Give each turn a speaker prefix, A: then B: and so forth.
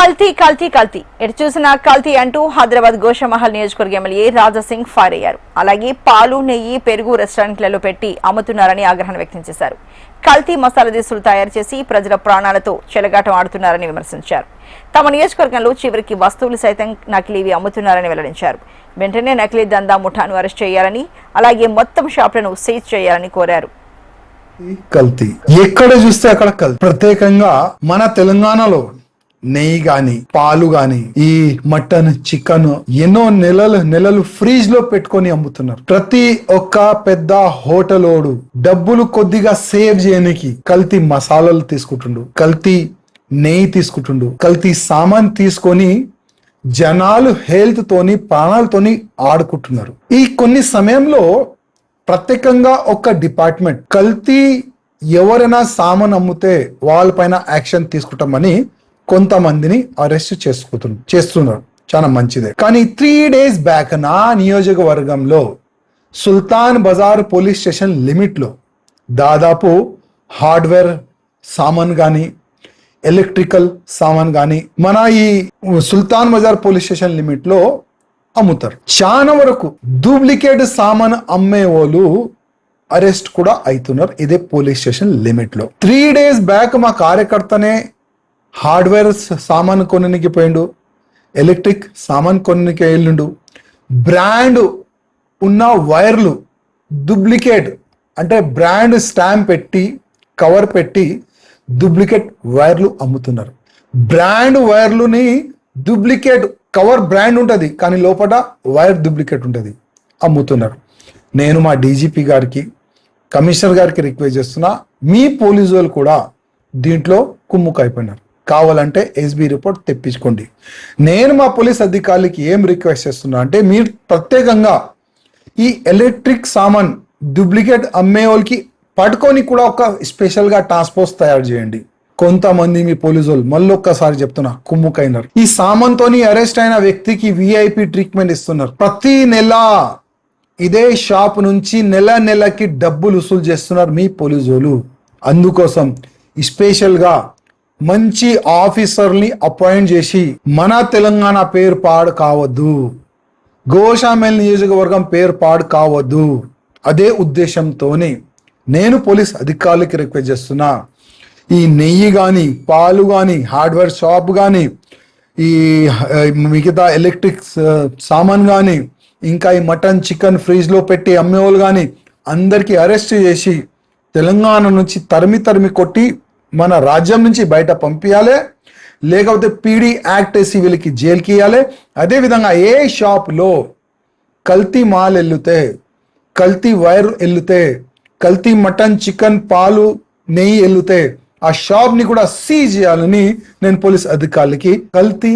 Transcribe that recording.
A: కల్తీ కల్తీ కల్తీ ఎటు చూసినా కల్తీ అంటూ హైదరాబాద్ గోషామహల్ నియోజకవర్గ ఎమ్మెల్యే రాజాసింగ్ ఫైర్ అయ్యారు. అలాగే పాలు, నెయ్యి, పెరుగు రెస్టారెంట్లలో పెట్టి అమ్ముతున్నారని ఆగ్రహం వ్యక్తం చేశారు. కల్తీ మసాలా దినుసులు తయారు చేసి ప్రజల ప్రాణాలతో చెలగాటం ఆడుతున్నారని విమర్శించారు. తమ నియోజకవర్గంలో చివరికి వస్తువులు సైతం నకిలీవి అమ్ముతున్నారని వెల్లడించారు. వెంటనే నకిలీ దందా ముఠాను అరెస్ట్ చేయాలని, అలాగే మొత్తం షాపులను సీజ్ చేయాలని కోరారు.
B: కల్తీ ఎక్కడ చూస్తే అక్కడ కల్తీ. ప్రత్యేకంగా మన తెలంగాణలో నెయ్యి గాని, పాలు గాని, ఈ మటన్, చికెన్ ఎన్నో నెలలు ఫ్రీజ్ లో పెట్టుకొని అమ్ముతున్నారు. ప్రతి ఒక్క పెద్ద హోటలోడు డబ్బులు కొద్దిగా సేవ్ చేయడానికి కల్తీ మసాలాలు తీసుకుంటుండు, కల్తీ నెయ్యి తీసుకుంటుండు, కల్తీ సామాన్ తీసుకొని జనాలు హెల్త్ తోని, ప్రాణాలతోని ఆడుకుంటున్నారు. ఈ కొన్ని సమయంలో ప్రత్యేకంగా ఒక డిపార్ట్మెంట్ కల్తీ ఎవరైనా సామాన్ అమ్మితే వాళ్ళపైన యాక్షన్ తీసుకుంటామని కొంతమందిని అరెస్ట్ చేస్తున్నారు. చాలా మంచిదే. కానీ 3 days బ్యాక్ నా నియోజకవర్గంలో సుల్తాన్ బజార్ పోలీస్ స్టేషన్ లిమిట్ లో దాదాపు హార్డ్వేర్ సామాన్ గాని, ఎలక్ట్రికల్ సామాన్ గాని మన ఈ సుల్తాన్ బజార్ పోలీస్ స్టేషన్ లిమిట్ లో అమ్ముతారు. చాలా వరకు డూప్లికేట్ సామాన్ అమ్మే వాళ్ళు అరెస్ట్ కూడా అవుతున్నారు ఇదే పోలీస్ స్టేషన్ లిమిట్ లో. 3 days బ్యాక్ మా కార్యకర్తనే హార్డ్వేర్ సామాన్ కొనడానికి పోయిండు, ఎలక్ట్రిక్ సామాన్ కొనడానికి వెళ్ళిండు. బ్రాండ్ ఉన్న వైర్లు డూప్లికేట్, అంటే బ్రాండ్ స్టాంప్ పెట్టి కవర్ పెట్టి డూప్లికేట్ వైర్లు అమ్ముతున్నారు. బ్రాండ్ వైర్లుని డూప్లికేట్ కవర్ బ్రాండ్ ఉంటుంది కానీ లోపల వైర్ డూప్లికేట్ ఉంటుంది, అమ్ముతున్నారు. నేను మా డీజీపీ గారికి, కమిషనర్ గారికి రిక్వెస్ట్ చేస్తున్నా, మీ పోలీసు వాళ్ళు కూడా దీంట్లో కుమ్ముకైపోయినారు. కావాలంటే ఎస్బీ రిపోర్ట్ తెప్పించుకోండి. నేను మా పోలీస్ అధికారులకి ఏం రిక్వెస్ట్ చేస్తున్నా అంటే, మీరు ప్రత్యేకంగా ఈ ఎలక్ట్రిక్ సామాన్ డూప్లికేట్ అమ్మే వాళ్ళకి పట్టుకొని కూడా ఒక స్పెషల్గా టాస్క్ ఫోర్స్ తయారు చేయండి. కొంతమంది మీ పోలీసు వాళ్ళు మళ్ళీ ఒక్కసారి చెప్తున్నా కుమ్ముకైనారు. ఈ సామాన్ తోని అరెస్ట్ అయిన వ్యక్తికి విఐపి ట్రీట్మెంట్ ఇస్తున్నారు. ప్రతి నెల ఇదే షాప్ నుంచి నెలకి డబ్బులు వసూలు చేస్తున్నారు మీ పోలీసు వాళ్ళు. అందుకోసం స్పెషల్గా మంచి ఆఫీసర్ని అపాయింట్ చేసి మన తెలంగాణ పేరు పాడు కావద్దు, గోషామహల్ నియోజకవర్గం పేరు పాడు కావద్దు. అదే ఉద్దేశంతోనే నేను పోలీస్ అధికారులకి రిక్వెస్ట్ చేస్తున్నా, ఈ నెయ్యి కానీ, పాలు కానీ, హార్డ్వేర్ షాప్ కానీ, ఈ మిగతా ఎలక్ట్రిక్ సామాన్ కానీ, ఇంకా ఈ మటన్, చికెన్ ఫ్రీజ్లో పెట్టి అమ్మేవాళ్ళు కానీ అందరికీ అరెస్ట్ చేసి తెలంగాణ నుంచి తరిమి కొట్టి మన రాజ్యం నుంచి బయట పంపించాలి, లేకపోతే పీడీ యాక్ట్ వేసి వీళ్ళకి జైలుకి ఇవ్వాలి. అదేవిధంగా ఏ షాప్లో కల్తీ మాల్ వెళ్తే, కల్తీ వైర్ వెళ్తే, కల్తీ మటన్, చికెన్, పాలు, నెయ్యి వెళ్తే ఆ షాప్ని కూడా సీజ్ చేయాలని నేను పోలీస్ అధికారులకి కల్తీ